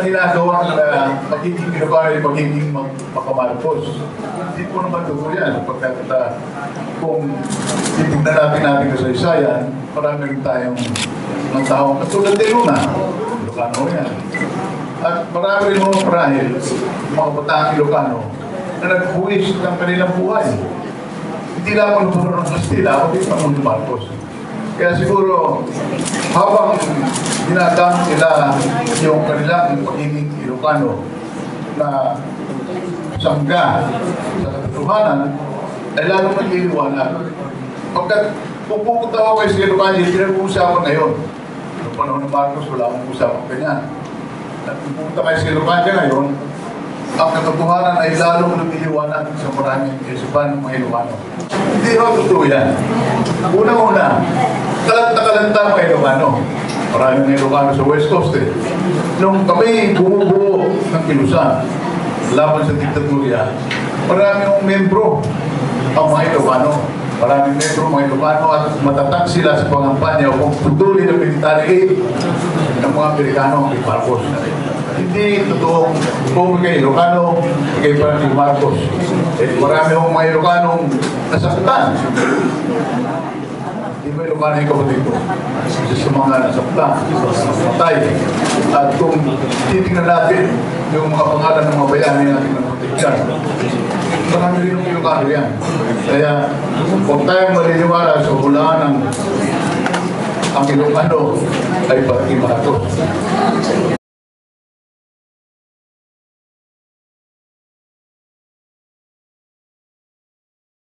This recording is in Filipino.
ginagawa na magiging Ilocano ay magiging magpakamarcos. Hindi po naman totoo yan. Pagkat kung titignan natin kasaysayan, marami rin tayong mga taong katulad din Luna. Ilocano yan. At marami rin mga marahil, mga bataang Ilocano, na nagbuwis ng kanilang buhay. Hindi lamang po ng Kastila, kundi Pangulong Marcos. Kaya siguro, habang ginagamit nila yung kanilang pagiging Ilocano na sangga sa katotohanan, ay lalong nag-iiwanan. Pagkat kung pupunta ako kayo sa Ilocano, hindi pinag-uusapan ngayon. Noong panahon ng Marcos, wala akong usapan ganyan. At kung pupunta kayo sa Ilocano ngayon, ang katotohanan ay lalong nag-iiwanan sa maraming isipan ng mga Ilocano. Hindi ho totoo yan. Unang-una, kalanta mga Ilocano. Maraming mga Ilocano sa West Coast eh. Nung kami bumubuo ng Kilusan, laban sa diktatorya, maraming membro ang mga Ilocano. Maraming membro mga Ilocano at matatag sila sa pangampanya o pagputuli ng military aid ng mga Amerikano kay Marcos. Hindi totoong kung kay Ilocano, kay Pangulong Marcos. Marami akong mga Ilocanong nasaktan. Hindi ba Ilocano yung kapatid ko? Isa sa mga nasaktan, patay. At kung titignan natin yung mga pangalan ng mga bayani natin ng proteksyon, marami rin yung Ilocano yan. Kaya kung tayong maliniwala sa hulaan ng ang Ilocano ay Pangulong Marcos.